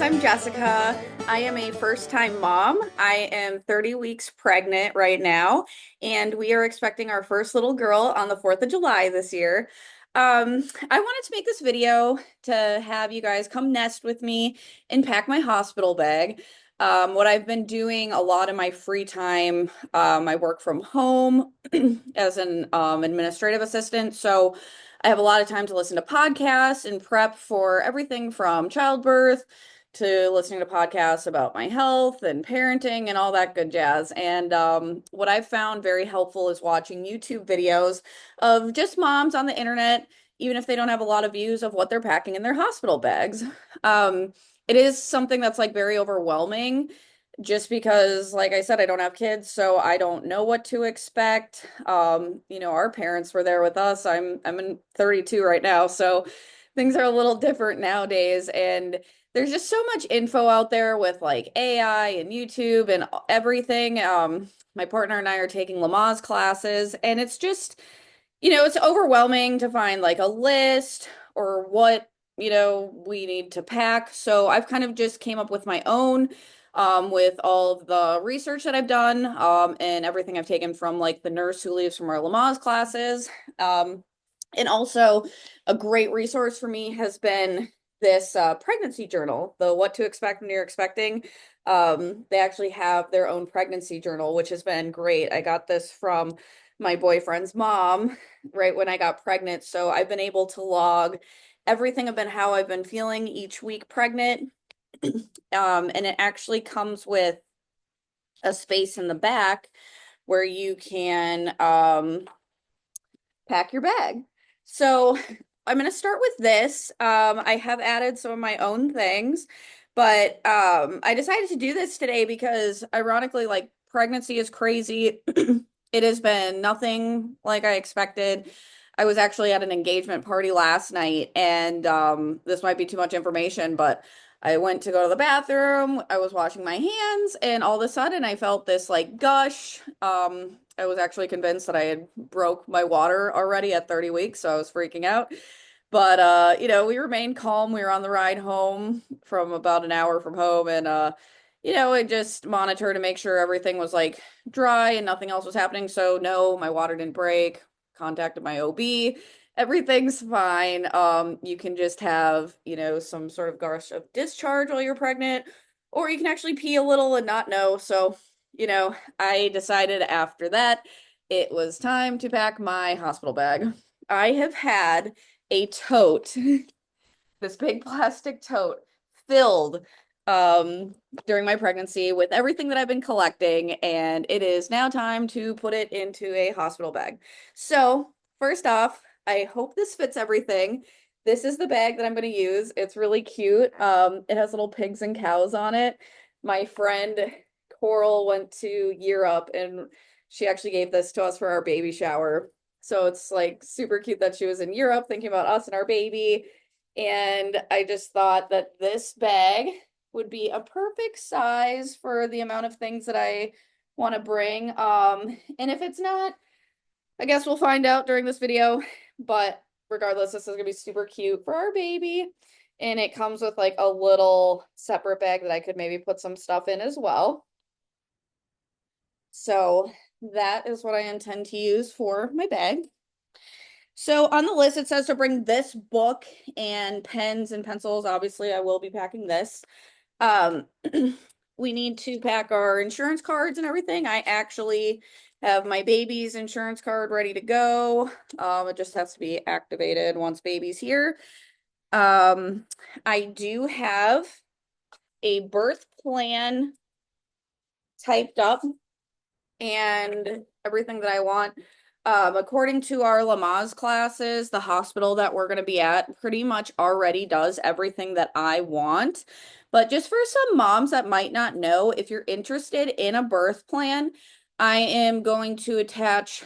I'm Jessica. I am a first-time mom. I am 30 weeks pregnant right now, and we are expecting our first little girl on the 4th of July this year. I wanted to make this video to have you guys come nest with me and pack my hospital bag. What I've been doing a lot in my free time, I work from home as an administrative assistant, so I have a lot of time to listen to podcasts and prep for everything from childbirth to listening to podcasts about my health and parenting and all that good jazz. And what I've found very helpful is watching YouTube videos of just moms on the internet, even if they don't have a lot of views of what they're packing in their hospital bags. It is something that's like very overwhelming just because, like I said, I don't have kids, so I don't know what to expect. Our parents were there with us. I'm in 32 right now, so things are a little different nowadays, and there's just so much info out there with like AI and YouTube and everything. My partner and I are taking Lamaze classes, and it's just, it's overwhelming to find like a list or what, we need to pack. So I've kind of just came up with my own with all of the research that I've done and everything I've taken from like the nurse who leaves from our Lamaze classes. And also a great resource for me has been this pregnancy journal, the What to Expect When You're Expecting. They actually have their own pregnancy journal, which has been great. I got this from my boyfriend's mom right when I got pregnant. So I've been able to log everything about how I've been feeling each week pregnant. And it actually comes with a space in the back where you can pack your bag. So I'm going to start with this. I have added some of my own things, but I decided to do this today because ironically, like pregnancy is crazy. It has been nothing like I expected. I was actually at an engagement party last night, and this might be too much information, but I went to go to the bathroom. I was washing my hands, and all of a sudden I felt this like gush. I was actually convinced that I had broke my water already at 30 weeks, so I was freaking out. But we remained calm. We were on the ride home from about an hour from home, and I just monitored to make sure everything was like dry and nothing else was happening. So no, my water didn't break. Contacted my OB. Everything's fine. You can just have, some sort of gush of discharge while you're pregnant, or you can actually pee a little and not know. So, I decided after that it was time to pack my hospital bag. I have had a tote, this big plastic tote filled during my pregnancy with everything that I've been collecting, and it is now time to put it into a hospital bag. So, first off, I hope this fits everything. This is the bag that I'm going to use. It's really cute. It has little pigs and cows on it. My friend Coral went to Europe and she actually gave this to us for our baby shower. So it's like super cute that she was in Europe thinking about us and our baby. And I just thought that this bag would be a perfect size for the amount of things that I want to bring. And if it's not, I guess we'll find out during this video. But regardless, this is gonna be super cute for our baby. And it comes with like a little separate bag that I could maybe put some stuff in as well. So that is what I intend to use for my bag. So on the list, it says to bring this book and pens and pencils. Obviously, I will be packing this. Um, we need to pack our insurance cards and everything. I actually have my baby's insurance card ready to go. It just has to be activated once baby's here. I do have a birth plan typed up and everything that I want. According to our Lamaze classes, the hospital that we're going to be at pretty much already does everything that I want. But just for some moms that might not know, if you're interested in a birth plan, I am going to attach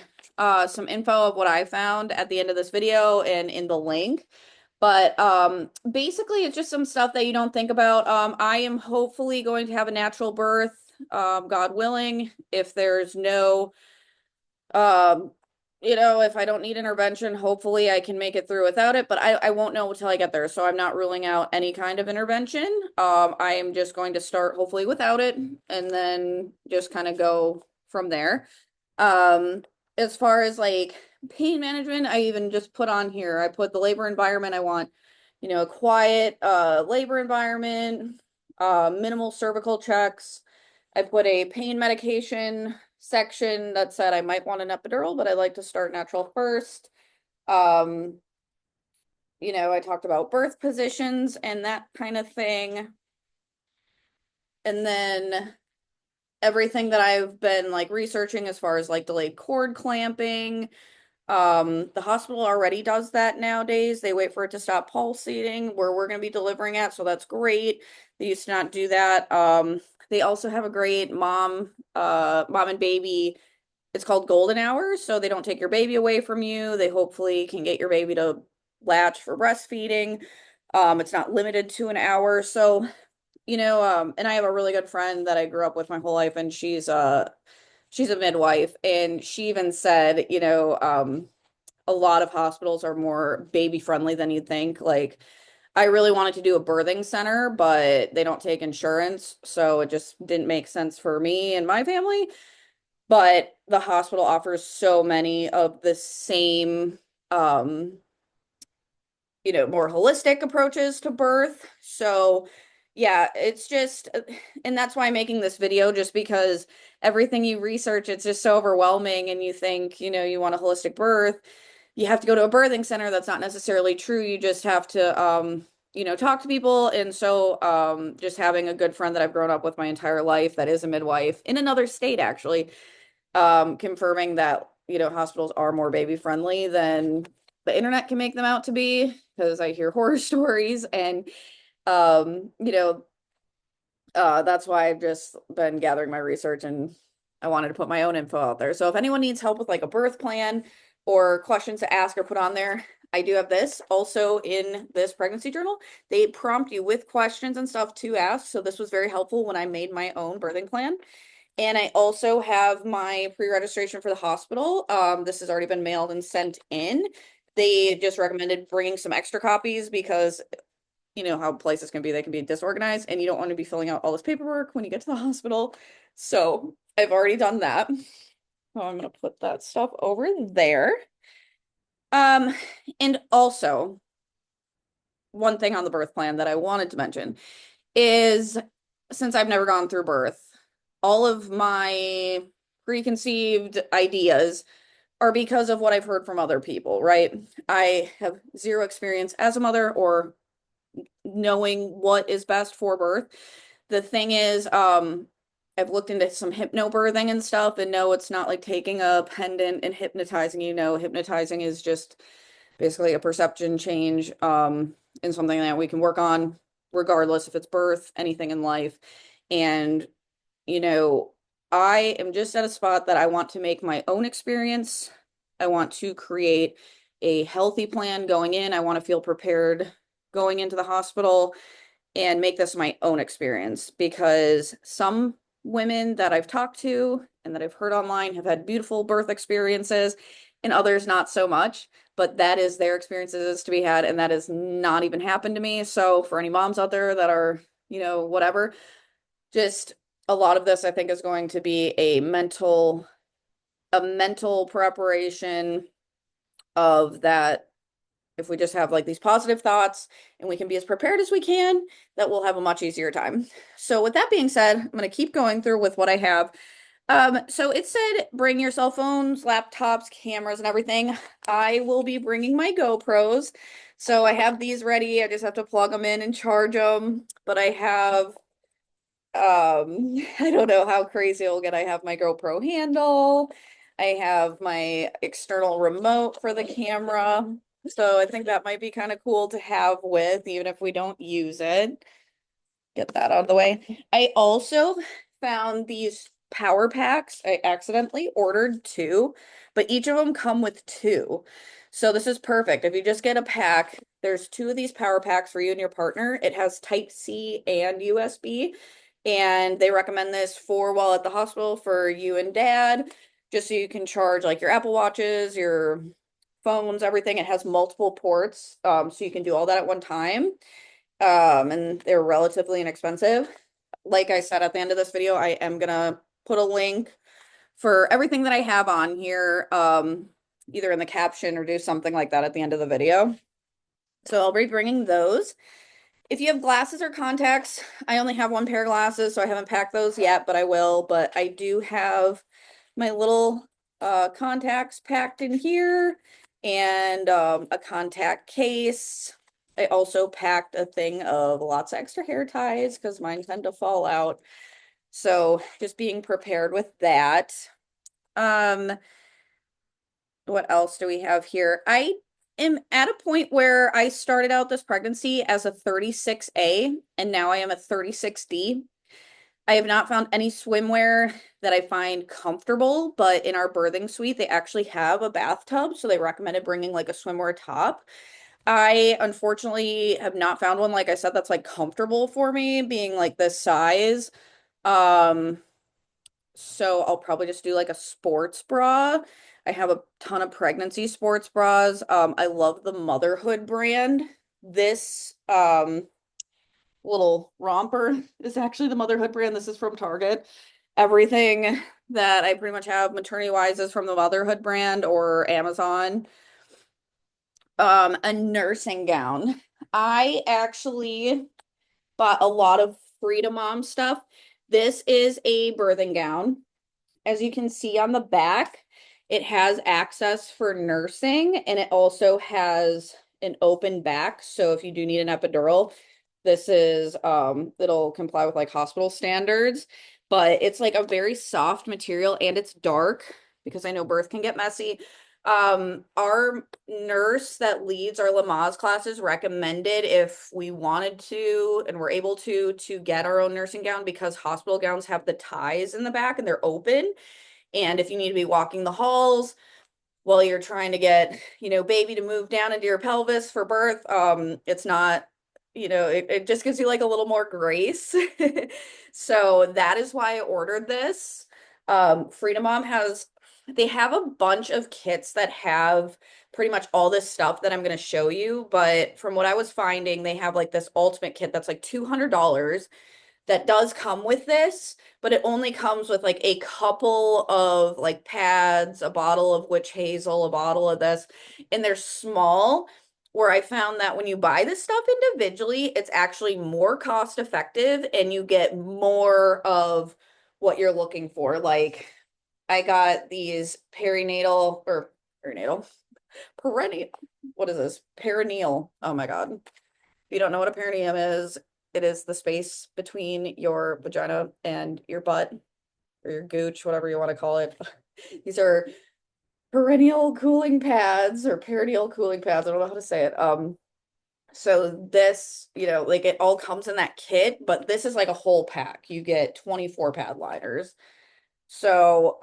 some info of what I found at the end of this video and in the link. But basically, it's just some stuff that you don't think about. I am hopefully going to have a natural birth, God willing, if there's no if I don't need intervention, hopefully I can make it through without it, but I won't know until I get there. So I'm not ruling out any kind of intervention. I am just going to start hopefully without it and then just kind of go from there. Um, as far as like pain management, I even just put on here, I put the labor environment. I want, a quiet labor environment, minimal cervical checks. I put a pain medication section that said I might want an epidural, but I like to start natural first. Um, I talked about birth positions and that kind of thing. And then everything that I've been like researching as far as like delayed cord clamping. The hospital already does that nowadays. They wait for it to stop pulsating where we're going to be delivering at, so that's great. They used to not do that. They also have a great mom and baby. It's called golden hours, so they don't take your baby away from you. They hopefully can get your baby to latch for breastfeeding. It's not limited to an hour. So, and I have a really good friend that I grew up with my whole life, and she's a midwife, and she even said, a lot of hospitals are more baby friendly than you'd think. Like, I really wanted to do a birthing center, but they don't take insurance, so it just didn't make sense for me and my family. But the hospital offers so many of the same, um, more holistic approaches to birth. So, yeah, it's just, and that's why I'm making this video, just because everything you research, it's just so overwhelming, and you think, you want a holistic birth, you have to go to a birthing center. That's not necessarily true. You just have to, talk to people. And so, just having a good friend that I've grown up with my entire life that is a midwife in another state, actually, confirming that, hospitals are more baby friendly than the internet can make them out to be, because I hear horror stories. And, um, you know, that's why I've just been gathering my research, and I wanted to put my own info out there. So if anyone needs help with like a birth plan or questions to ask or put on there, I do have this. Also in this pregnancy journal, they prompt you with questions and stuff to ask. So this was very helpful when I made my own birthing plan. And I also have my pre-registration for the hospital. This has already been mailed and sent in. They just recommended bringing some extra copies because you know how places can be, they can be disorganized, and you don't want to be filling out all this paperwork when you get to the hospital. So I've already done that. So I'm gonna put that stuff over there. Um, and also one thing on the birth plan that I wanted to mention is, since I've never gone through birth, all of my preconceived ideas are because of what I've heard from other people, right? I have zero experience as a mother or knowing what is best for birth. The thing is, I've looked into some hypnobirthing and stuff, and no, it's not like taking a pendant and hypnotizing. Hypnotizing is just basically a perception change, and something that we can work on regardless if it's birth, anything in life. And, you know, I am just at a spot that I want to make my own experience. I want to create a healthy plan going in. I want to feel prepared going into the hospital and make this my own experience, because some women that I've talked to and that I've heard online have had beautiful birth experiences and others not so much, but that is their experiences to be had, and that has not even happened to me. So for any moms out there that are, whatever, just a lot of this I think is going to be a mental preparation of that. If we just have like these positive thoughts and we can be as prepared as we can, that we'll have a much easier time. So with that being said, I'm going to keep going through with what I have. So it said bring your cell phones, laptops, cameras, and everything. I will be bringing my GoPros. So I have these ready. I just have to plug them in and charge them. But I have, I don't know how crazy it'll get. I have my GoPro handle. I have my external remote for the camera. So I think that might be kind of cool to have with, even if we don't use it. Get that out of the way. I also found these power packs. I accidentally ordered two, but each of them come with two. So this is perfect. If you just get a pack, there's two of these power packs for you and your partner. It has Type-C and USB, and they recommend this for while at the hospital for you and dad. just so you can charge like your Apple Watches, your phones, everything. It has multiple ports, so you can do all that at one time. And they're relatively inexpensive. Like I said at the end of this video, I am gonna put a link for everything that I have on here, either in the caption or do something like that at the end of the video. So I'll be bringing those. If you have glasses or contacts, I only have one pair of glasses, so I haven't packed those yet, but I will. But I do have my little contacts packed in here and a contact case. I also packed a thing of lots of extra hair ties because mine tend to fall out. So just being prepared with that. Um, what else do we have here? I am at a point where I started out this pregnancy as a 36A and now I am a 36D. I have not found any swimwear that I find comfortable, but in our birthing suite, they actually have a bathtub, so they recommended bringing like a swimwear top. I unfortunately have not found one, like I said, that's like comfortable for me, being like this size. Um, so I'll probably just do like a sports bra. I have a ton of pregnancy sports bras. I love the Motherhood brand. This little romper is actually the Motherhood brand. This is from Target. Everything that I pretty much have maternity wise is from the Motherhood brand or Amazon. A nursing gown. I actually bought a lot of Freedom Mom stuff. This is a birthing gown. As you can see on the back, it has access for nursing and it also has an open back. So if you do need an epidural, this is it'll comply with like hospital standards, but it's like a very soft material and it's dark because I know birth can get messy. Our nurse that leads our Lamaze classes recommended if we wanted to and were able to get our own nursing gown because hospital gowns have the ties in the back and they're open. And if you need to be walking the halls while you're trying to get, baby to move down into your pelvis for birth, it's not, it just gives you like a little more grace. So that is why I ordered this. Freedom Mom they have a bunch of kits that have pretty much all this stuff that I'm going to show you. But from what I was finding, they have like this ultimate kit that's like $200 that does come with this, but it only comes with like a couple of like pads, a bottle of witch hazel, a bottle of this, and they're small. Where I found that when you buy this stuff individually, it's actually more cost effective and you get more of what you're looking for. Like I got these perinatal, perennial. What is this? Perineal. Oh my God. If you don't know what a perineum is, it is the space between your vagina and your butt or your gooch, whatever you want to call it. These are perennial cooling pads or perineal cooling pads. I don't know how to say it. So this, like it all comes in that kit, but this is like a whole pack. You get 24 pad liners. So,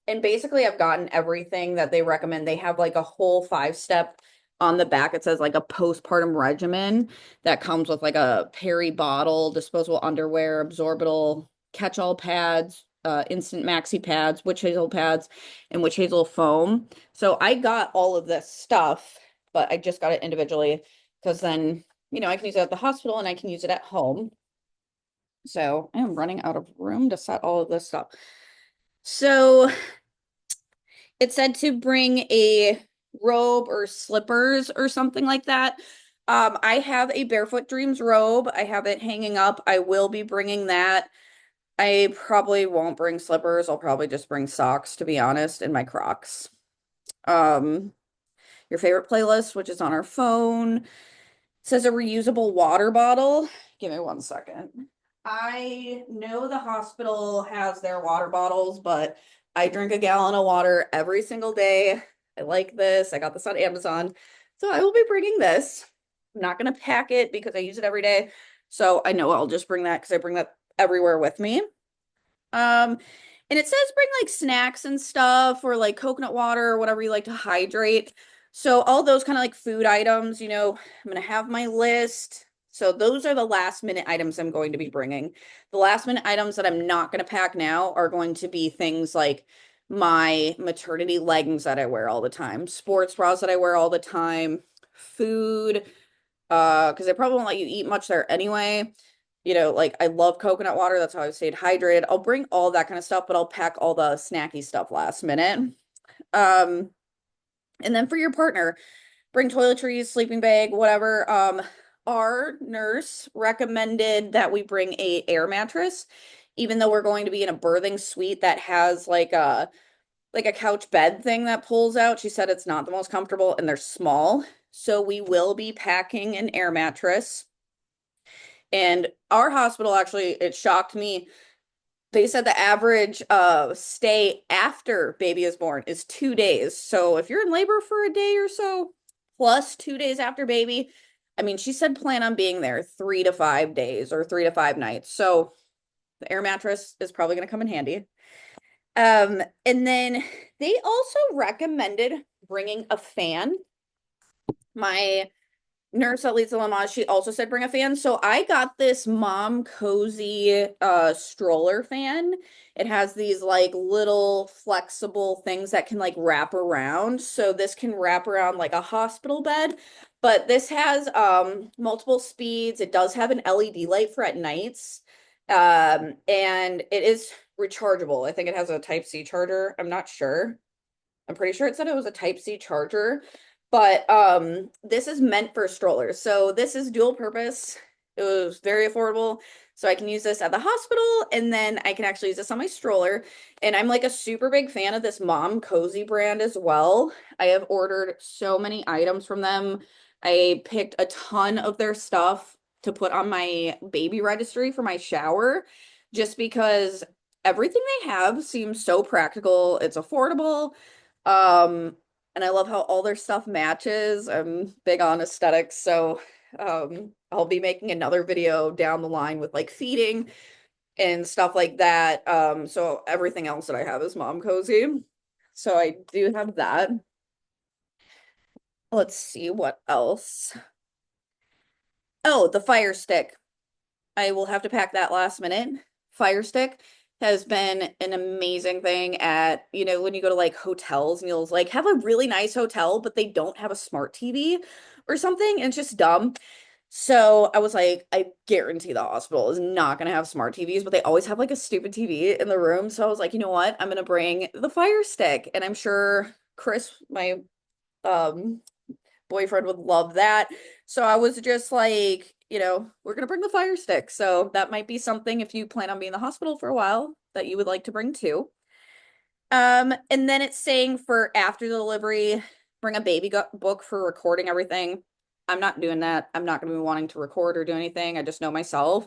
and basically I've gotten everything that they recommend. They have like a whole 5-step on the back. It says like a postpartum regimen that comes with like a peri bottle, disposable underwear, absorbable catch-all pads, instant maxi pads, witch hazel pads, and witch hazel foam. So I got all of this stuff, but I just got it individually because then, I can use it at the hospital and I can use it at home. So I am running out of room to set all of this stuff. So it said to bring a robe or slippers or something like that. I have a Barefoot Dreams robe. I have it hanging up. I will be bringing that. I probably won't bring slippers. I'll probably just bring socks, to be honest, and my Crocs. Um, your favorite playlist, which is on our phone. Says a reusable water bottle. Give me 1 second. I know the hospital has their water bottles, but I drink a gallon of water every single day. I like this. I got this on Amazon. So I will be bringing this. I'm not going to pack it because I use it every day. So I know I'll just bring that because I bring that everywhere with me. And it says bring like snacks and stuff or like coconut water or whatever you like to hydrate. So all those kind of like food items, I'm going to have my list. So those are the last minute items I'm going to be bringing. The last minute items that I'm not going to pack now are going to be things like my maternity leggings that I wear all the time, sports bras that I wear all the time, food, because they probably won't let you eat much there anyway. Like I love coconut water. That's how I've stayed hydrated. I'll bring all that kind of stuff, but I'll pack all the snacky stuff last minute. Um, and then for your partner, bring toiletries, sleeping bag, whatever. Our nurse recommended that we bring a air mattress, even though we're going to be in a birthing suite that has like a couch bed thing that pulls out. She said it's not the most comfortable and they're small. So we will be packing an air mattress. And our hospital actually, it shocked me. They said the average stay after baby is born is 2 days. So if you're in labor for a day or so, plus 2 days after baby, I mean, she said plan on being there 3 to 5 days or 3 to 5 nights. So the air mattress is probably going to come in handy. And then they also recommended bringing a fan. My nurse at Lisa Lamaze, she also said bring a fan. So I got this mom cozy stroller fan. It has these like little flexible things that can like wrap around. So this can wrap around like a hospital bed, but this has multiple speeds. It does have an LED light for at nights. And it is rechargeable. I think it has a type C charger. I'm not sure. I'm pretty sure it said it was a type C charger, but this is meant for strollers. So this is dual purpose. It was very affordable. So I can use this at the hospital and then I can actually use this on my stroller. And I'm like a super big fan of this Mom Cozy brand as well. I have ordered so many items from them. I picked a ton of their stuff to put on my baby registry for my shower just because everything they have seems so practical. It's affordable. And I love how all their stuff matches. I'm big on aesthetics, so I'll be making another video down the line with like feeding and stuff like that. So everything else that I have is mom cozy. So I do have that. Let's see what else. Oh, the Firestick. I will have to pack that last minute. Firestick has been an amazing thing at, when you go to like hotels and you'll like have a really nice hotel, but they don't have a smart TV or something, and it's just dumb. So I was like, I guarantee the hospital is not going to have smart TVs, but they always have like a stupid TV in the room. So I was like, you know what? I'm going to bring the Fire Stick. And I'm sure Chris, my um boyfriend, would love that. So I was just like, we're gonna bring the Fire Stick. So that might be something if you plan on being in the hospital for a while that you would like to bring too. And then it's saying for after the delivery, bring a baby book for recording everything. I'm not doing that. I'm not gonna be wanting to record or do anything. I just know myself.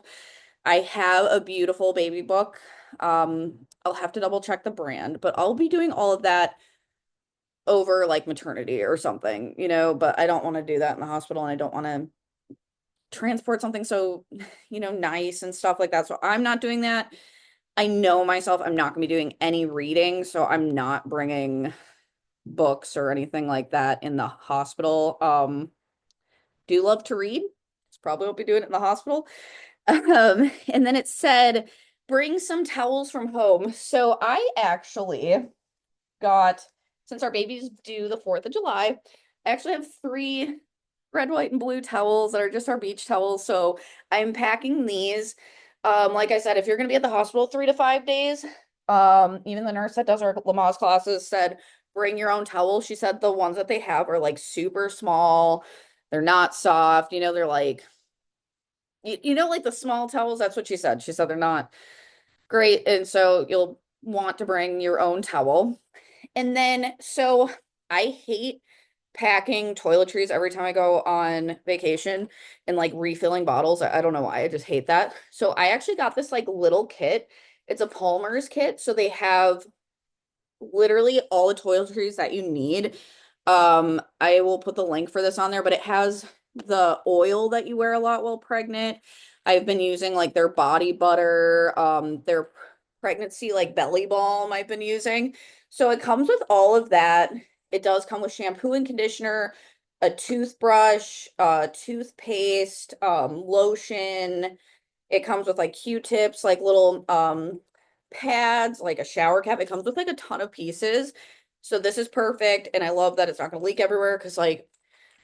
I have a beautiful baby book. I'll have to double check the brand, but I'll be doing all of that over like maternity or something, but I don't want to do that in the hospital and I don't want to transport something so, nice and stuff like that. So I'm not doing that. I know myself, I'm not going to be doing any reading, so I'm not bringing books or anything like that in the hospital. Do love to read. Probably won't be doing it in the hospital. And then it said, bring some towels from home. So I actually got, since our baby's due the 4th of July, I actually have 3 red, white, and blue towels that are just our beach towels. So I'm packing these. Like I said, if you're going to be at the hospital 3 to 5 days, even the nurse that does our Lamaze classes said, bring your own towels. She said the ones that they have are like super small. They're not soft. They're like, like the small towels. That's what she said. She said they're not great. And so you'll want to bring your own towel. And then, so I hate packing toiletries every time I go on vacation and like refilling bottles. I don't know why. I just hate that. So I actually got this like little kit. It's a Palmer's kit. So they have literally all the toiletries that you need. I will put the link for this on there, but it has the oil that you wear a lot while pregnant. I've been using like their body butter, their pregnancy like belly balm I've been using. So it comes with all of that. It does come with shampoo and conditioner, a toothbrush, toothpaste, lotion. It comes with like Q-tips, like little pads, like a shower cap. It comes with like a ton of pieces. So this is perfect. And I love that it's not gonna leak everywhere because like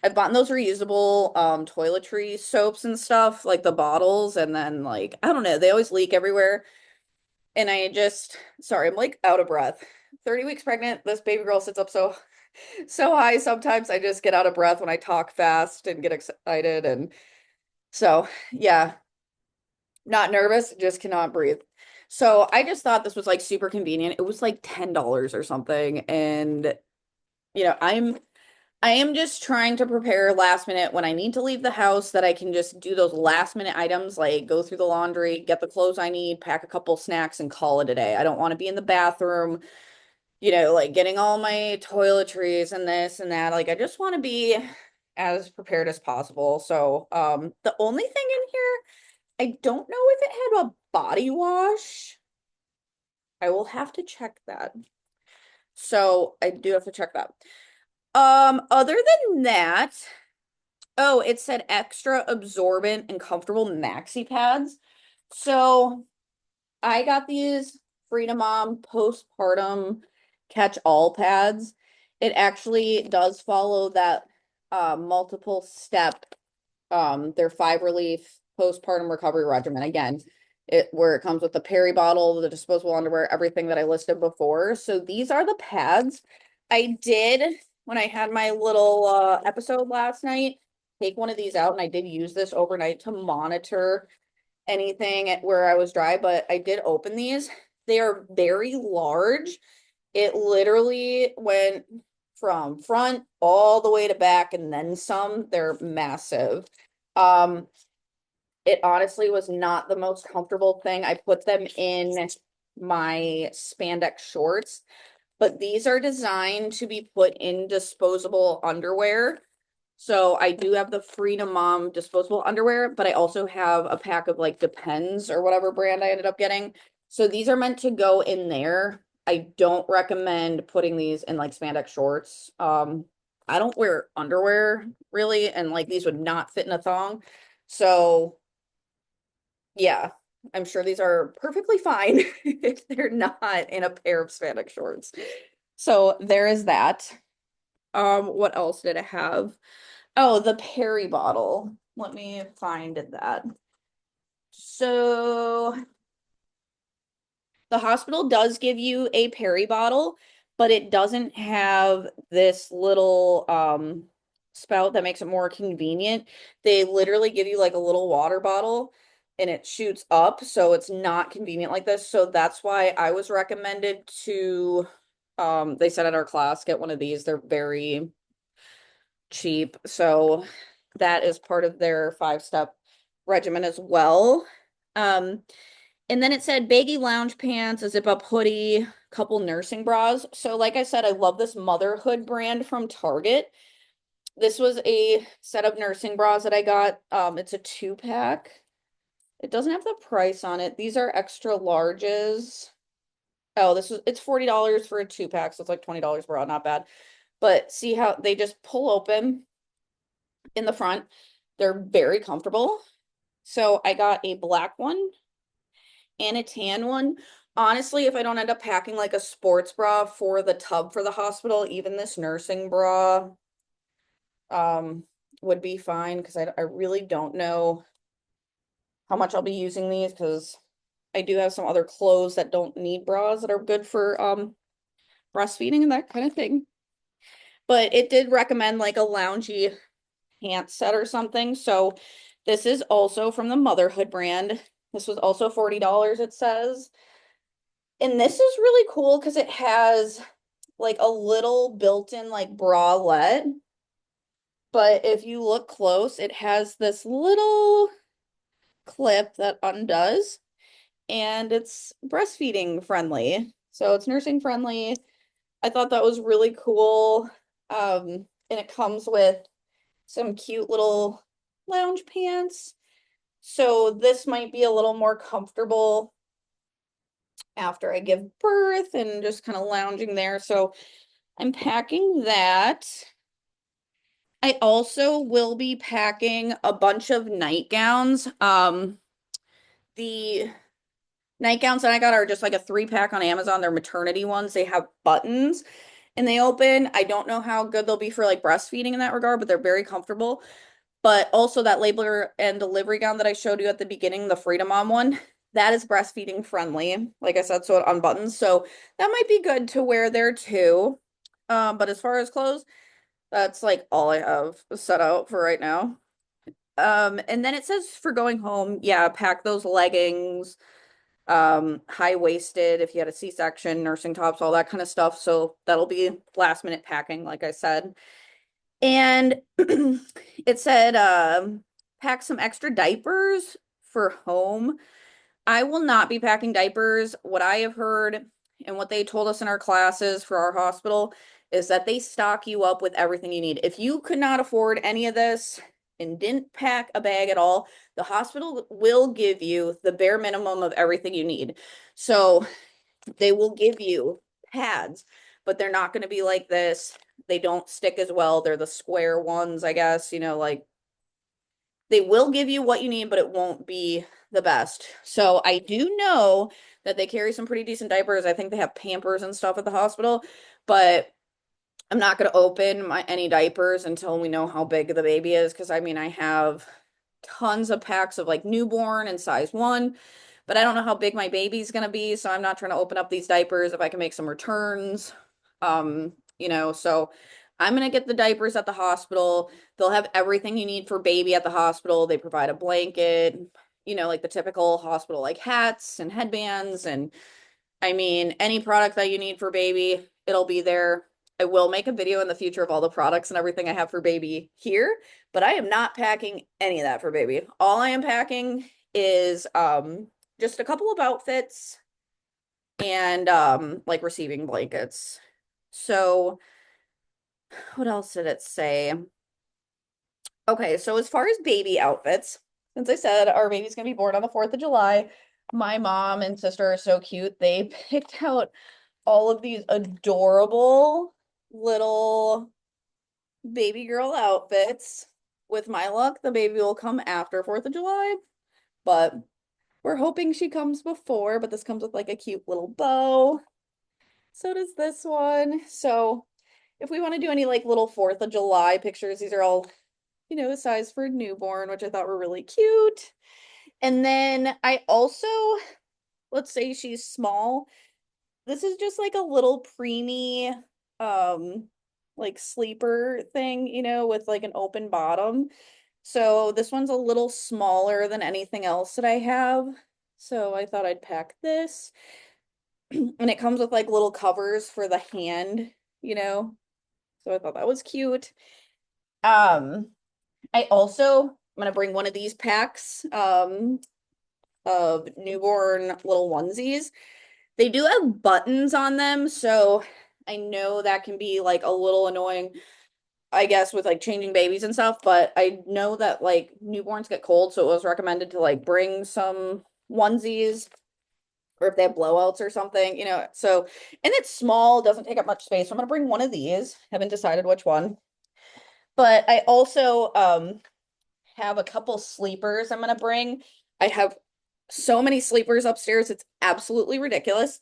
I've bought those reusable toiletries soaps and stuff, like the bottles, and then like I don't know, they always leak everywhere. And I just sorry, I'm like out of breath. 30 weeks pregnant, this baby girl sits up so high. Sometimes I just get out of breath when I talk fast and get excited. And so yeah, not nervous, just cannot breathe. So I just thought this was like super convenient. It was like $10 or something. And you know, I am just trying to prepare last minute when I need to leave the house that I can just do those last minute items like go through the laundry, get the clothes I need, pack a couple snacks and call it a day. I don't want to be in the bathroom, you know, like getting all my toiletries and this and that. Like I just want to be as prepared as possible. So, the only thing in here, I don't know if it had a body wash. I will have to check that. So, I do have to check that. Other than that, oh, it said extra absorbent and comfortable maxi pads. So I got these Freedom Mom postpartum catch-all pads. It actually does follow that multiple step their 5 relief postpartum recovery regimen. Again, where it comes with the peri bottle, the disposable underwear, everything that I listed before. So these are the pads. I did when I had my little episode last night, take one of these out and I did use this overnight to monitor anything at where I was dry, but I did open these. They are very large. It literally went from front all the way to back and then some. They're massive. Um, it honestly was not the most comfortable thing. I put them in my spandex shorts, but these are designed to be put in disposable underwear. So I do have the Freedom Mom disposable underwear, but I also have a pack of like Depends or whatever brand I ended up getting. So these are meant to go in there. I don't recommend putting these in like spandex shorts. I don't wear underwear really, and like these would not fit in a thong. So yeah, I'm sure these are perfectly fine if they're not in a pair of spandex shorts. So there is that. What else did I have? Oh, the Peri bottle. Let me find that. So the hospital does give you a Peri bottle, but it doesn't have this little spout that makes it more convenient. They literally give you like a little water bottle and it shoots up, so it's not convenient like this. So that's why I was recommended to they said at our class, get one of these. They're very cheap. So that is part of their 5-step regimen as well. Um, and then it said baggy lounge pants, a zip-up hoodie, couple nursing bras. So like I said, I love this motherhood brand from Target. This was a set of nursing bras that I got. It's a 2-pack. It doesn't have the price on it. These are extra larges. Oh, it's $40 for a 2-pack, so it's like $20 bra, not bad. But see how they just pull open in the front. They're very comfortable. So I got a black one and a tan one. Honestly, if I don't end up packing like a sports bra for the tub for the hospital, even this nursing bra um would be fine because I really don't know how much I'll be using these because I do have some other clothes that don't need bras that are good for breastfeeding and that kind of thing. But it did recommend like a loungy pant set or something. So this is also from the Motherhood brand. This was also $40, it says. And this is really cool because it has like a little built-in like bralette. But if you look close, it has this little clip that undoes and it's breastfeeding friendly. So it's nursing friendly. I thought that was really cool. And it comes with some cute little lounge pants. So this might be a little more comfortable after I give birth and just kind of lounging there. So I'm packing that. I also will be packing a bunch of nightgowns. The Nightgowns that I got are just like a 3-pack on Amazon. They're maternity ones. They have buttons and they open. I don't know how good they'll be for like breastfeeding in that regard, but they're very comfortable. But also that labor and delivery gown that I showed you at the beginning, the Freedom Mom one, that is breastfeeding friendly. Like I said, so it unbuttons. So that might be good to wear there too. But as far as clothes, that's like all I have set out for right now. And then it says for going home, yeah, pack those leggings, high-waisted if you had a C-section, nursing tops, all that kind of stuff. So that'll be last minute packing, like I said. And it said pack some extra diapers for home. I will not be packing diapers. What I have heard and what they told us in our classes for our hospital is that they stock you up with everything you need. If you could not afford any of this and didn't pack a bag at all, the hospital will give you the bare minimum of everything you need. So they will give you pads, but they're not going to be like this. They don't stick as well. They're the square ones, I guess, like they will give you what you need, but it won't be the best. So I do know that they carry some pretty decent diapers. I think they have Pampers and stuff at the hospital, but I'm not going to open any diapers until we know how big the baby is. Because I mean, I have tons of packs of like newborn and size 1, but I don't know how big my baby's going to be. So I'm not trying to open up these diapers if I can make some returns. So I'm going to get the diapers at the hospital. They'll have everything you need for baby at the hospital. They provide a blanket, like the typical hospital, like hats and headbands. And I mean, any product that you need for baby, it'll be there. I will make a video in the future of all the products and everything I have for baby here, but I am not packing any of that for baby. All I am packing is just a couple of outfits and like receiving blankets. So what else did it say? Okay, so as far as baby outfits, since I said our baby's gonna be born on the 4th of July, my mom and sister are so cute. They picked out all of these adorable little baby girl outfits. With my luck, the baby will come after 4th of July, but we're hoping she comes before, but this comes with like a cute little bow. So does this one. So if we want to do any like little 4th of July pictures, these are all, a size for newborn, which I thought were really cute. And then I also, let's say she's small. This is just like a little preemie, like sleeper thing, with like an open bottom. So this one's a little smaller than anything else that I have. So I thought I'd pack this. And it comes with like little covers for the hand, you know. So I thought that was cute. Um, I'm gonna bring one of these packs of newborn little onesies. They do have buttons on them, so I know that can be like a little annoying, I guess, with like changing babies and stuff, but I know that like newborns get cold, so it was recommended to like bring some onesies or if they have blowouts or something, So, and it's small, doesn't take up much space. So I'm gonna bring one of these. Haven't decided which one. But I also have a couple sleepers I'm gonna bring. I have so many sleepers upstairs, it's absolutely ridiculous.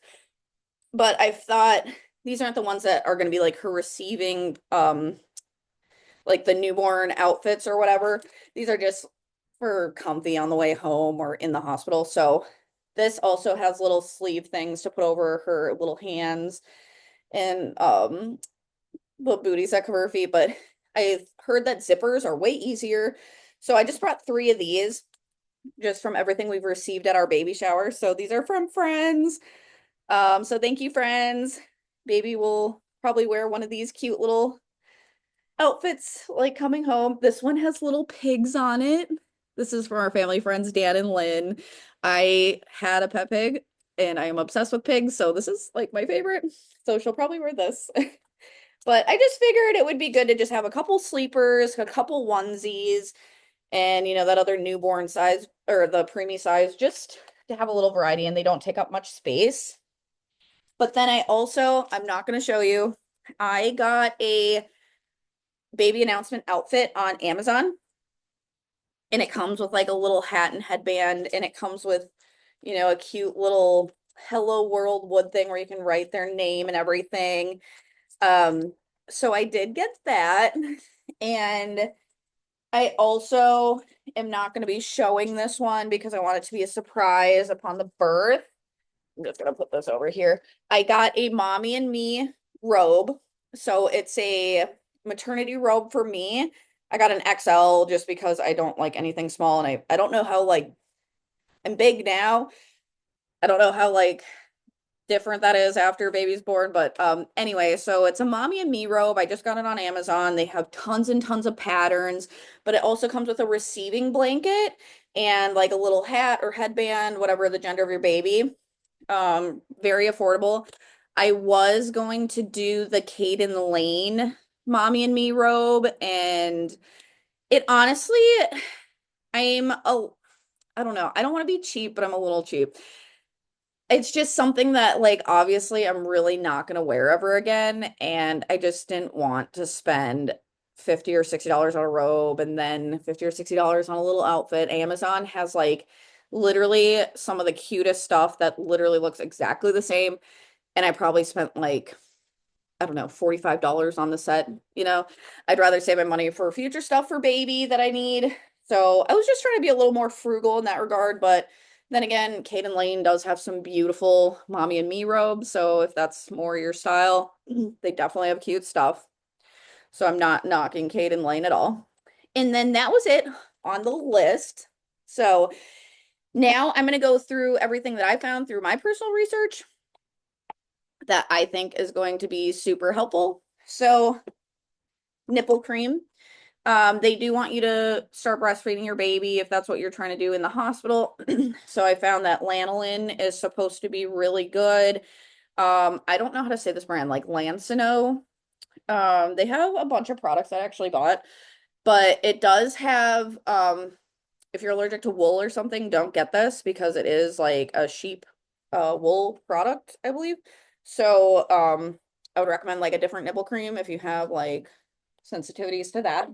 But I thought these aren't the ones that are gonna be like her receiving like the newborn outfits or whatever. These are just for comfy on the way home or in the hospital. So this also has little sleeve things to put over her little hands and the booties that cover her feet. But I've heard that zippers are way easier. So I just brought 3 of these just from everything we've received at our baby shower. So these are from friends. So thank you, friends. Baby will probably wear one of these cute little outfits like coming home. This one has little pigs on it. This is from our family friends, Dan and Lynn. I had a pet pig and I am obsessed with pigs, so this is like my favorite. So she'll probably wear this. But I just figured it would be good to just have a couple sleepers, a couple onesies, and that other newborn size or the preemie size, just to have a little variety and they don't take up much space. But then I'm not going to show you. I got a baby announcement outfit on Amazon and it comes with like a little hat and headband and it comes with a cute little Hello World wood thing where you can write their name and everything. Um, so I did get that. And I also am not going to be showing this one because I want it to be a surprise upon the birth. I'm just gonna put this over here. I got a mommy and me robe. So it's a maternity robe for me. I got an XL just because I don't like anything small and I don't know how like I'm big now. I don't know how like different that is after baby's born, but anyway, so it's a mommy and me robe. I just got it on Amazon. They have tons and tons of patterns, but it also comes with a receiving blanket and like a little hat or headband, whatever the gender of your baby. Very affordable. I was going to do the Caden Lane mommy and me robe, and it honestly, I'm a, I don't know. I don't want to be cheap, but I'm a little cheap. It's just something that, like, obviously I'm really not going to wear ever again, and I just didn't want to spend 50 or $60 on a robe and then 50 or $60 on a little outfit. Amazon has like literally some of the cutest stuff that literally looks exactly the same. And I probably spent like, I don't know, $45 on the set. I'd rather save my money for future stuff for baby that I need. So I was just trying to be a little more frugal in that regard. But then again, Kate and Lane does have some beautiful mommy and me robes. So if that's more your style, they definitely have cute stuff. So I'm not knocking Kate and Lane at all. And then that was it on the list. So now I'm going to go through everything that I found through my personal research that I think is going to be super helpful. So nipple cream. They do want you to start breastfeeding your baby if that's what you're trying to do in the hospital. So I found that lanolin is supposed to be really good. I don't know how to say this brand, like Lancino. They have a bunch of products that I actually bought, but it does have, if you're allergic to wool or something, don't get this because it is like a sheep wool product, I believe. So I would recommend like a different nipple cream if you have like sensitivities to that.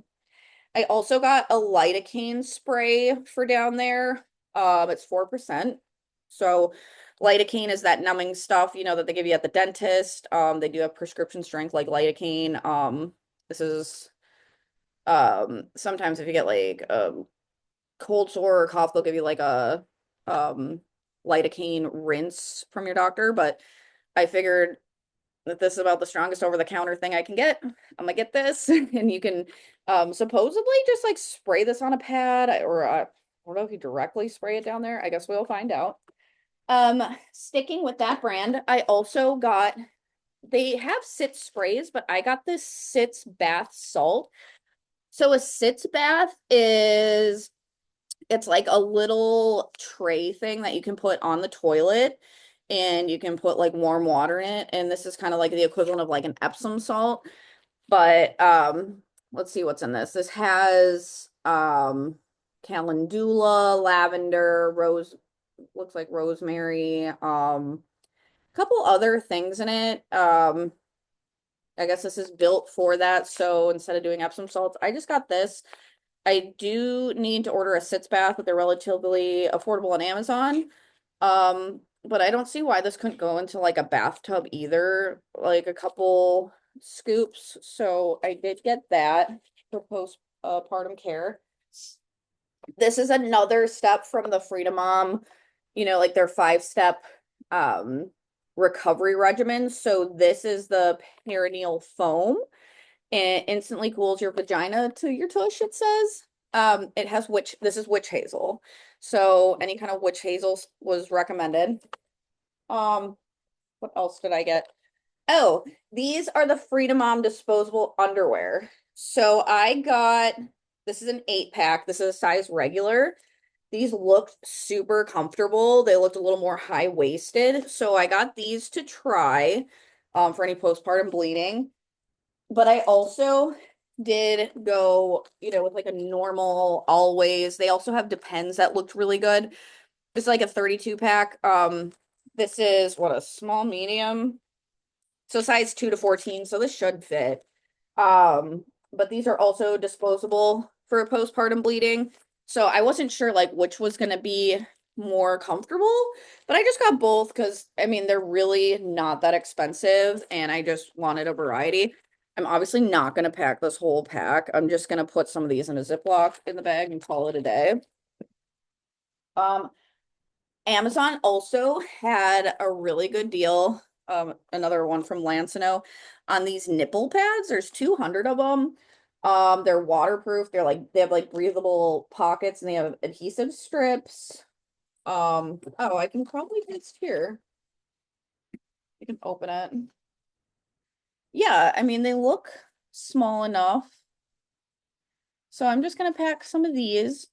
I also got a lidocaine spray for down there. It's 4%. So lidocaine is that numbing stuff, that they give you at the dentist. They do have prescription strength like lidocaine. This is sometimes if you get like cold sore or cough, they'll give you like a um lidocaine rinse from your doctor, but I figured that this is about the strongest over the counter thing I can get. I'm gonna get this and you can supposedly just like spray this on a pad or I don't know if you directly spray it down there. I guess we'll find out. Sticking with that brand, I also got they have Sitz sprays, but I got this Sitz bath salt. So a Sitz bath is it's like a little tray thing that you can put on the toilet and you can put like warm water in it. And this is kind of like the equivalent of like an Epsom salt. But let's see what's in this. This has calendula, lavender, rose, looks like rosemary, a couple other things in it. I guess this is built for that. So instead of doing Epsom salts, I just got this. I do need to order a sitz bath, but they're relatively affordable on Amazon. But I don't see why this couldn't go into like a bathtub either, like a couple scoops. So I did get that for postpartum care. This is another step from the Freedom Mom, like their 5-step recovery regimen. So this is the perineal foam. It instantly cools your vagina to your tush, it says. It has this is witch hazel. So any kind of witch hazel was recommended. What else did I get? Oh, these are the Freedom Mom disposable underwear. So I got, this is an 8-pack. This is a size regular. These looked super comfortable. They looked a little more high-waisted. So I got these to try for any postpartum bleeding. But I also did go, with like a normal always. They also have Depends that looked really good. It's like a 32-pack. This is what, a small medium. So size 2 to 14, so this should fit. But these are also disposable for postpartum bleeding. So I wasn't sure like which was gonna be more comfortable. But I just got both because I mean they're really not that expensive and I just wanted a variety. I'm obviously not going to pack this whole pack. I'm just going to put some of these in a Ziploc in the bag and call it a day. Um, Amazon also had a really good deal, another one from Lancino on these nipple pads. There's 200 of them. They're waterproof. They have like breathable pockets and they have adhesive strips. Oh, I can probably just here. You can open it. Yeah, I mean they look small enough. So I'm just gonna pack some of these.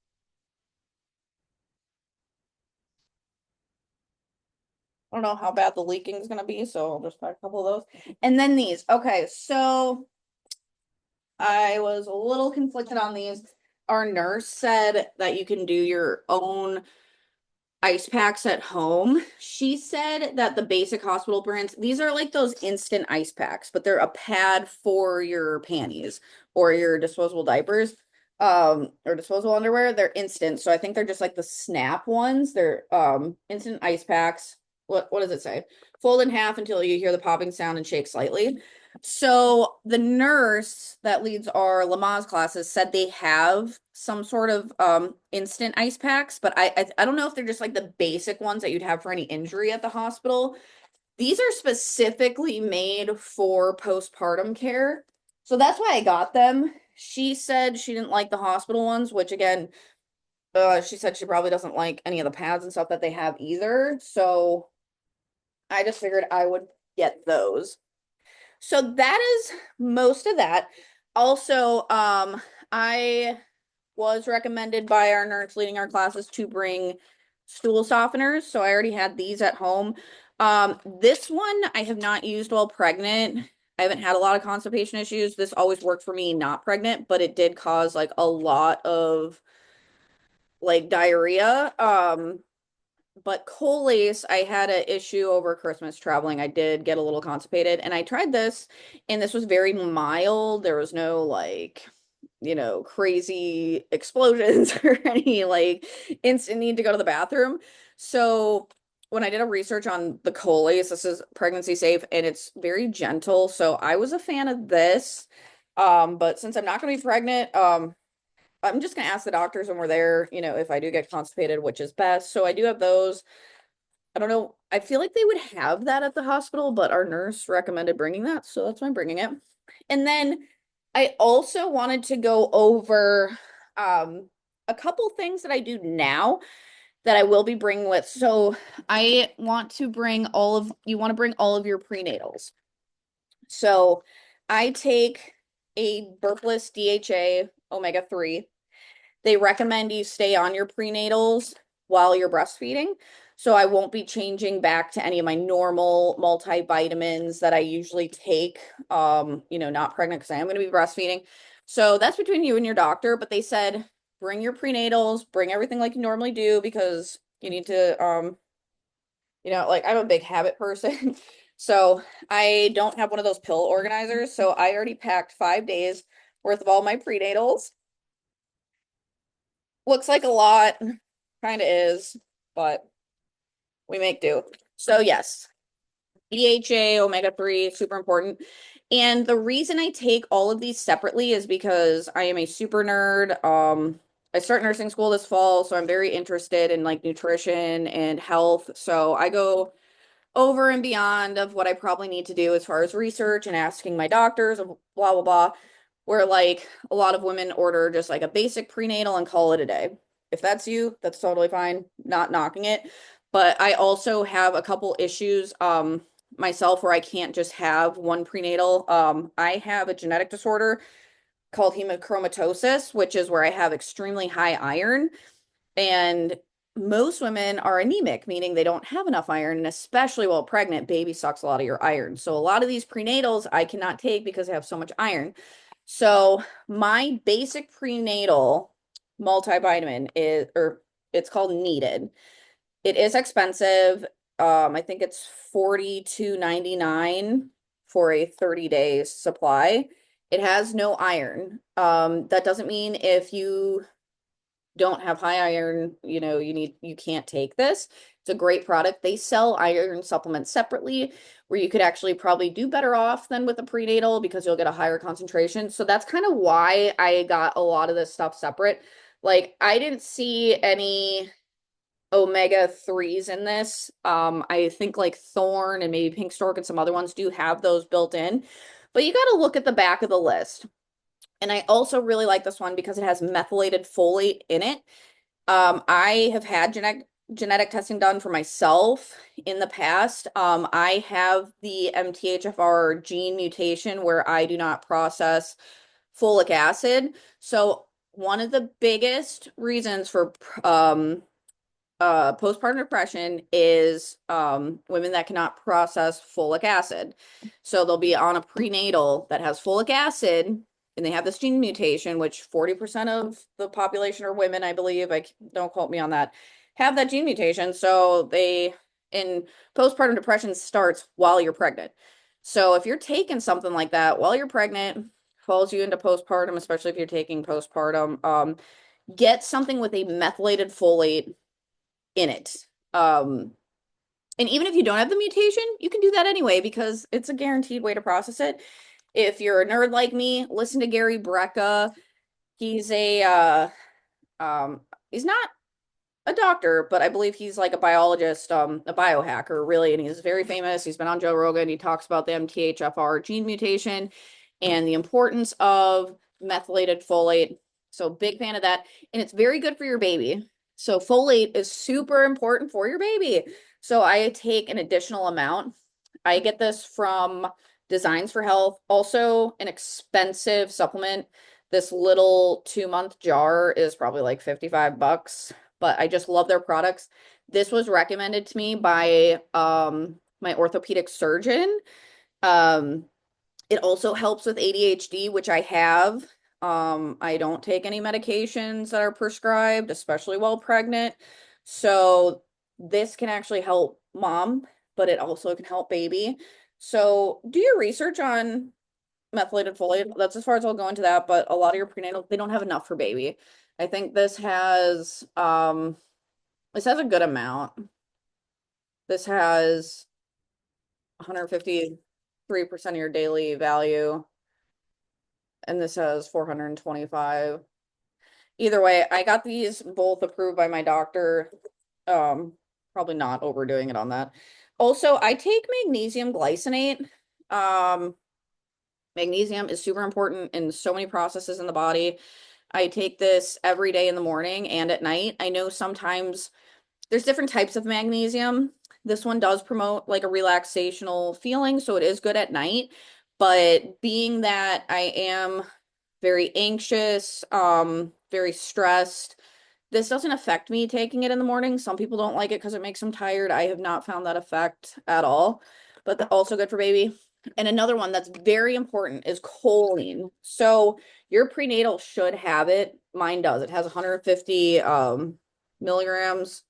I don't know how bad the leaking is gonna be, so I'll just pack a couple of those. And then these. Okay, so I was a little conflicted on these. Our nurse said that you can do your own ice packs at home. She said that the basic hospital brands, these are like those instant ice packs, but they're a pad for your panties or your disposable diapers, or disposable underwear. They're instant. So I think they're just like the snap ones. They're instant ice packs. What does it say? Fold in half until you hear the popping sound and shake slightly. So the nurse that leads our Lamaze classes said they have some sort of instant ice packs, but I don't know if they're just like the basic ones that you'd have for any injury at the hospital. These are specifically made for postpartum care. So that's why I got them. She said she didn't like the hospital ones, which again, she said she probably doesn't like any of the pads and stuff that they have either. So I just figured I would get those. So that is most of that. Also, I was recommended by our nurse leading our classes to bring stool softeners. So I already had these at home. This one I have not used while pregnant. I haven't had a lot of constipation issues. This always worked for me not pregnant, but it did cause like a lot of like diarrhea. But Colace, I had an issue over Christmas traveling. I did get a little constipated, and I tried this, and this was very mild. There was no like, crazy explosions or any like instant need to go to the bathroom. So when I did a research on the Colace, this is pregnancy safe and it's very gentle. So I was a fan of this. But since I'm not going to be pregnant, I'm just gonna ask the doctors when we're there, if I do get constipated, which is best. So I do have those. I don't know. I feel like they would have that at the hospital, but our nurse recommended bringing that, so that's why I'm bringing it. And then I also wanted to go over a couple things that I do now that I will be bringing with. So I want to bring you want to bring all of your prenatals. So I take a burpless DHA omega-3. They recommend you stay on your prenatals while you're breastfeeding. So I won't be changing back to any of my normal multivitamins that I usually take, not pregnant because I am going to be breastfeeding. So that's between you and your doctor. But they said bring your prenatals, bring everything like you normally do because you need to, like I'm a big habit person. So I don't have one of those pill organizers. So I already packed 5 days worth of all my prenatals. Looks like a lot, kind of is, but we make do. So yes, DHA, omega-3, super important. And the reason I take all of these separately is because I am a super nerd. I start nursing school this fall, so I'm very interested in like nutrition and health. So I go over and beyond of what I probably need to do as far as research and asking my doctors of blah blah blah. Where like a lot of women order just like a basic prenatal and call it a day. If that's you, that's totally fine. Not knocking it. But I also have a couple issues myself where I can't just have one prenatal. I have a genetic disorder called hemochromatosis, which is where I have extremely high iron. And most women are anemic, meaning they don't have enough iron. And especially while pregnant, baby sucks a lot of your iron. So a lot of these prenatals I cannot take because I have so much iron. So my basic prenatal multivitamin or it's called Needed. It is expensive. I think it's 42.99 for a 30-day supply. It has no iron. That doesn't mean if you don't have high iron, you can't take this. It's a great product. They sell iron supplements separately where you could actually probably do better off than with a prenatal because you'll get a higher concentration. So that's kind of why I got a lot of this stuff separate. Like I didn't see any omega 3s in this. I think like Thorn and maybe Pink Stork and some other ones do have those built in, but you got to look at the back of the list. And I also really like this one because it has methylated folate in it. I have had genetic testing done for myself in the past. I have the MTHFR gene mutation where I do not process folic acid. So one of the biggest reasons for postpartum depression is women that cannot process folic acid. So they'll be on a prenatal that has folic acid and they have this gene mutation, which 40% of the population are women, I believe. Don't quote me on that, have that gene mutation. So in postpartum depression starts while you're pregnant. So if you're taking something like that while you're pregnant, falls you into postpartum, especially if you're taking postpartum, get something with a methylated folate in it. Um, and even if you don't have the mutation, you can do that anyway because it's a guaranteed way to process it. If you're a nerd like me, listen to Gary Brecka. He's he's not a doctor, but I believe he's like a biologist, a biohacker, really, and he's very famous. He's been on Joe Rogan. He talks about the MTHFR gene mutation and the importance of methylated folate. So big fan of that, and it's very good for your baby. So folate is super important for your baby. So I take an additional amount. I get this from Designs for Health, also an expensive supplement. This little 2-month jar is probably like $55, but I just love their products. This was recommended to me by my orthopedic surgeon. Um, it also helps with ADHD, which I have. I don't take any medications that are prescribed, especially while pregnant. So this can actually help mom, but it also can help baby. So do your research on methylated folate. That's as far as I'll go into that, but a lot of your prenatal, they don't have enough for baby. I think this has a good amount. This has 153% of your daily value, and this has 425. Either way, I got these both approved by my doctor. Probably not overdoing it on that. Also, I take magnesium glycinate. Magnesium is super important in so many processes in the body. I take this every day in the morning and at night. I know sometimes there's different types of magnesium. This one does promote like a relaxational feeling, so it is good at night. But being that I am very anxious, very stressed, this doesn't affect me taking it in the morning. Some people don't like it because it makes them tired. I have not found that effect at all, but also good for baby. And another one that's very important is choline. So your prenatal should have it. Mine does. It has 150 milligrams.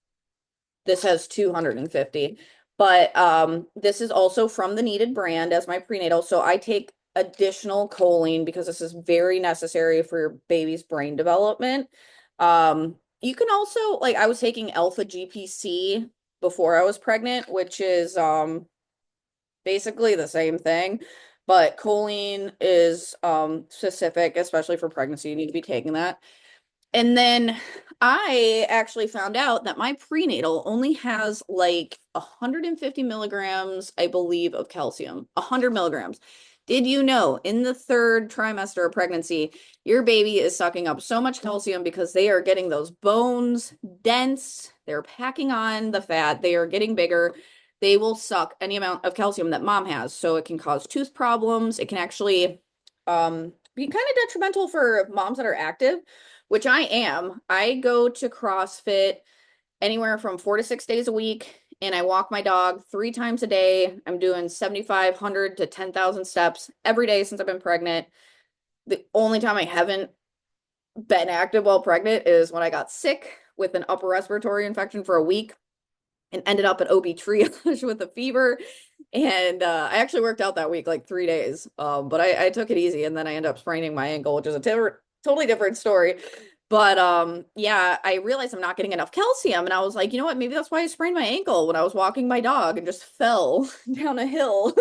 This has 250. But this is also from the Needed brand as my prenatal. So I take additional choline because this is very necessary for your baby's brain development. You can also, like, I was taking alpha GPC before I was pregnant, which is basically the same thing, but choline is specific, especially for pregnancy. You need to be taking that. And then I actually found out that my prenatal only has like 150 milligrams, I believe, of calcium. 100 milligrams. Did you know in the 3rd trimester of pregnancy, your baby is sucking up so much calcium because they are getting those bones dense, they're packing on the fat, they are getting bigger. They will suck any amount of calcium that mom has. So it can cause tooth problems. It can actually be kind of detrimental for moms that are active, which I am. I go to CrossFit anywhere from 4 to 6 days a week, and I walk my dog 3 times a day. I'm doing 7,500 to 10,000 steps every day since I've been pregnant. The only time I haven't been active while pregnant is when I got sick with an upper respiratory infection for a week and ended up at OB triage with a fever. And I actually worked out that week, like 3 days. But I took it easy, and then I ended up spraining my ankle, which is a totally different story. But yeah, I realized I'm not getting enough calcium and I was like, you know what, maybe that's why I sprained my ankle when I was walking my dog and just fell down a hill.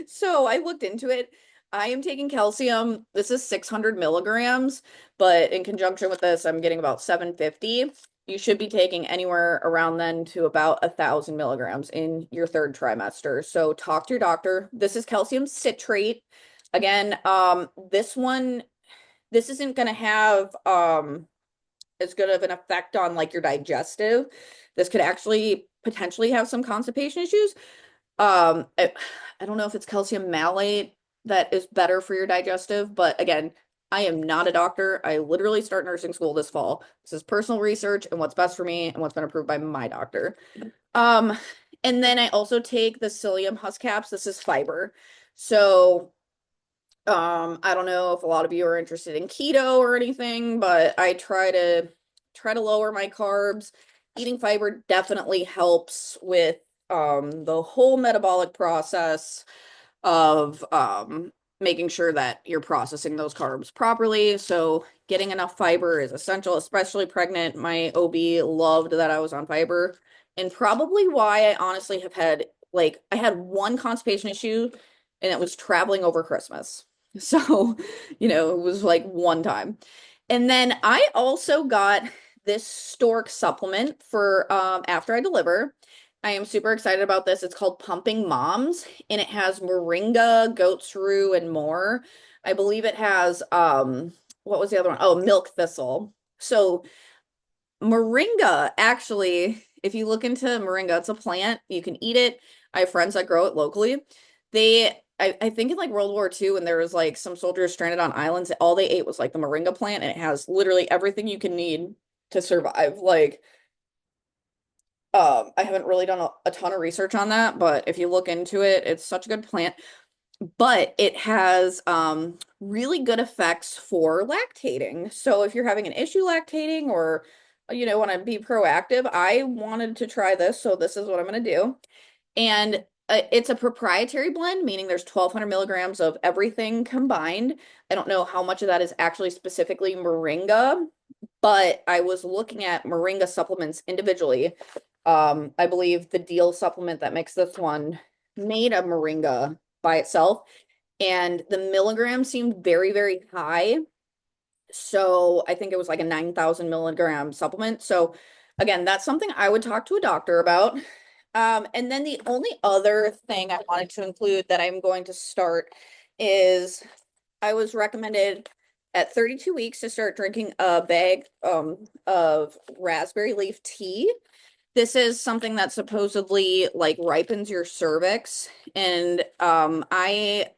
So I looked into it. I am taking calcium. This is 600 milligrams, but in conjunction with this, I'm getting about 750. You should be taking anywhere around then to about 1,000 milligrams in your third trimester. So talk to your doctor. This is calcium citrate. Again, this isn't going to have as good of an effect on like your digestive. This could actually potentially have some constipation issues. I don't know if it's calcium malate that is better for your digestive, but again, I am not a doctor. I literally start nursing school this fall. This is personal research and what's best for me and what's been approved by my doctor. Um, and then I also take the psyllium husk caps. This is fiber. So I don't know if a lot of you are interested in keto or anything, but I try to lower my carbs. Eating fiber definitely helps with the whole metabolic process of making sure that you're processing those carbs properly. So getting enough fiber is essential, especially pregnant. My OB loved that I was on fiber, and probably why I honestly have had like I had one constipation issue and it was traveling over Christmas. So, it was like one time. And then I also got this stork supplement for after I deliver. I am super excited about this. It's called Pumping Moms and it has moringa, goat's rue, and more. I believe it has what was the other one? Oh, milk thistle. So moringa, actually, if you look into moringa, it's a plant. You can eat it. I have friends that grow it locally. I think in like World War II, when there was like some soldiers stranded on islands, all they ate was like the moringa plant, and it has literally everything you can need to survive. Like, I haven't really done a ton of research on that, but if you look into it, it's such a good plant. But it has really good effects for lactating. So if you're having an issue lactating or want to be proactive, I wanted to try this, so this is what I'm going to do. And it's a proprietary blend, meaning there's 1,200 milligrams of everything combined. I don't know how much of that is actually specifically moringa, but I was looking at moringa supplements individually. I believe the Deal supplement that makes this one made a moringa by itself, and the milligrams seemed very, very high. So I think it was like a 9,000 milligram supplement. So again, that's something I would talk to a doctor about. And then the only other thing I wanted to include that I'm going to start is I was recommended at 32 weeks to start drinking a bag of raspberry leaf tea. This is something that supposedly like ripens your cervix. And I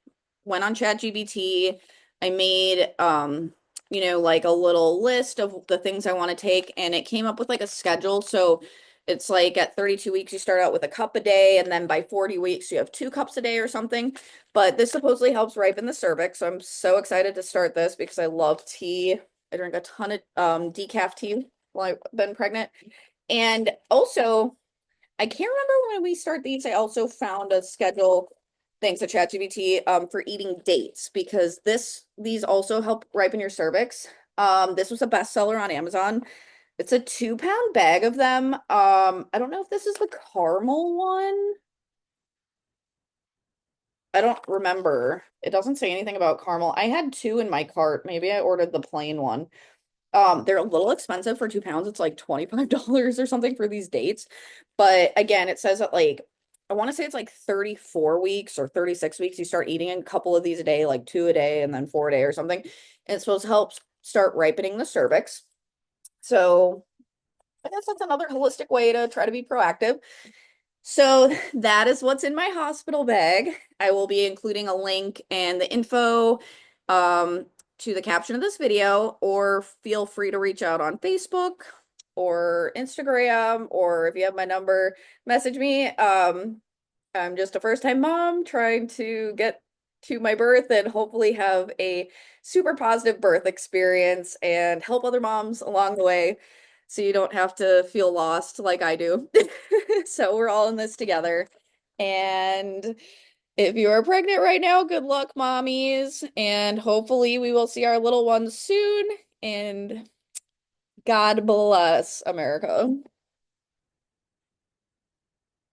went on ChatGPT. I made like a little list of the things I want to take, and it came up with like a schedule. So it's like at 32 weeks, you start out with a cup a day, and then by 40 weeks, you have 2 cups a day or something. But this supposedly helps ripen the cervix. So I'm so excited to start this because I love tea. I drink a ton of decaf tea while I've been pregnant. And also, I can't remember when we start these. I also found a schedule, thanks to ChatGPT, for eating dates because these also help ripen your cervix. This was a bestseller on Amazon. It's a 2 pound bag of them. I don't know if this is the caramel one. I don't remember. It doesn't say anything about caramel. I had two in my cart. Maybe I ordered the plain one. They're a little expensive for 2 pounds. It's like $25 or something for these dates. But again, it says that like I want to say it's like 34 weeks or 36 weeks. You start eating a couple of these a day, like 2 a day and then 4 a day or something. And it's supposed to help start ripening the cervix. So I guess that's another holistic way to try to be proactive. So that is what's in my hospital bag. I will be including a link and the info to the caption of this video, or feel free to reach out on Facebook or Instagram, or if you have my number, message me. I'm just a first-time mom trying to get to my birth and hopefully have a super positive birth experience and help other moms along the way so you don't have to feel lost like I do. So we're all in this together. And if you are pregnant right now, good luck, mommies. And hopefully we will see our little ones soon. And God bless America.